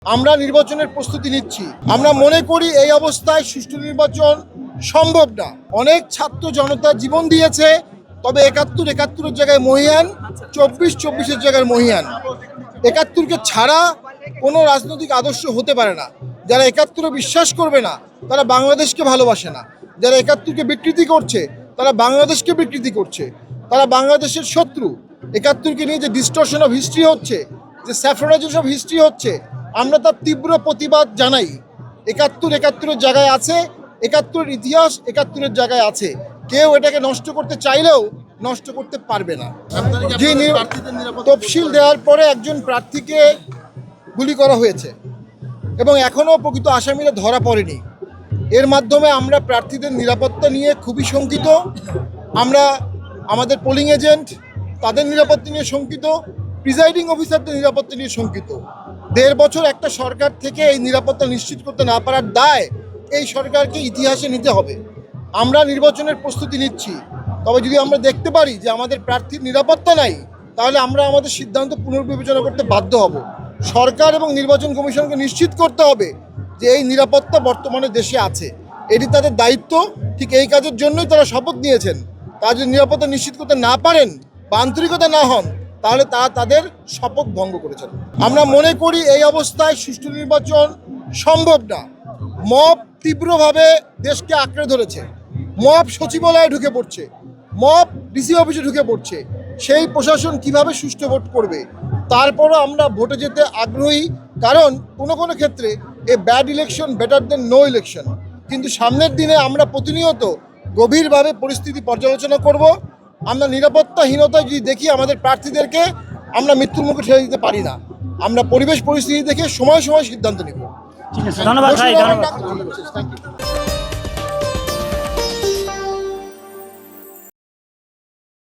আমরা নির্বাচনের প্রস্তুতি নিচ্ছি। আমরা মনে করি এই অবস্থায় সুষ্ঠু নির্বাচন সম্ভব না। অনেক ছাত্র জনতা জীবন দিয়েছে, তবে ৭১-৭১-এর জায়গায় মহিয়ান, ২৪-২৪-এর জায়গায় মহিয়ান। ৭১-কে ছাড়া কোনো রাজনৈতিক আদর্শ হতে পারে না। যারা ৭১-এ বিশ্বাস করবে না তারা বাংলাদেশকে ভালোবাসে না। যারা ৭১-কে বিকৃতি করছে তারা বাংলাদেশকে বিকৃতি করছে। তারা বাংলাদেশের শত্রু। ৭১-কে নিয়ে যে ডিস্টরশন অফ হিস্ট্রি হচ্ছে, যে স্যাফ্রনাইজেশন অফ হিস্ট্রি হচ্ছে, আমরা তার তীব্র প্রতিবাদ জানাই। ৭১-৭১-এর জায়গায় আছে, ৭১-এর ইতিহাস ৭১-এর জায়গায় আছে। কেউ এটাকে নষ্ট করতে চাইলেও নষ্ট করতে পারবে না। যে তফসিল দেওয়ার পরে একজন প্রার্থীকে গুলি করা হয়েছে এবং এখনও প্রকৃত আসামিরা ধরা পড়েনি। এর মাধ্যমে আমরা প্রার্থীদের নিরাপত্তা নিয়ে খুবই শঙ্কিত। আমরা আমাদের পোলিং এজেন্ট তাদের নিরাপত্তা নিয়ে শঙ্কিত, প্রিজাইডিং অফিসারদের নিরাপত্তা নিয়ে শঙ্কিত। ১.৫ বছর একটা সরকার থেকে এই নিরাপত্তা নিশ্চিত করতে না পারার দায় এই সরকারকে ইতিহাসে নিতে হবে। আমরা নির্বাচনের প্রস্তুতি নিচ্ছি, তবে যদি আমরা দেখতে পারি যে আমাদের প্রার্থীর নিরাপত্তা নাই, তাহলে আমরা আমাদের সিদ্ধান্ত পুনর্বিবেচনা করতে বাধ্য হব। সরকার এবং নির্বাচন কমিশনকে নিশ্চিত করতে হবে যে এই নিরাপত্তা বর্তমানে দেশে আছে। এটি তাদের দায়িত্ব। ঠিক এই কাজের জন্যই তারা শপথ নিয়েছেন। তারা যদি নিরাপত্তা নিশ্চিত করতে না পারেন বা আন্তরিকতা না হন, তাহলে তারা তাদের শপথ ভঙ্গ করেছেন। আমরা মনে করি এই অবস্থায় সুষ্ঠু নির্বাচন সম্ভব না। মব তীব্রভাবে দেশকে আঁকড়ে ধরেছে। মব সচিবালয়ে ঢুকে পড়ছে, মব ডিসি অফিসে ঢুকে পড়ছে। সেই প্রশাসন কিভাবে সুষ্ঠু ভোট করবে? তারপরও আমরা ভোটে যেতে আগ্রহী, কারণ কোনো কোনো ক্ষেত্রে a bad election better than no election. কিন্তু সামনের দিনে আমরা প্রতিনিয়ত গভীরভাবে পরিস্থিতি পর্যালোচনা করব। আমরা নিরাপত্তাহীনতায় যদি দেখি আমাদের প্রার্থীদেরকে, আমরা মৃত্যুর মুখে ঠেলে দিতে পারি না। আমরা পরিবেশ পরিস্থিতি দেখে সময় সময় সিদ্ধান্ত নিব। ঠিক আছে, ধন্যবাদ ভাই, ধন্যবাদ। Thank you.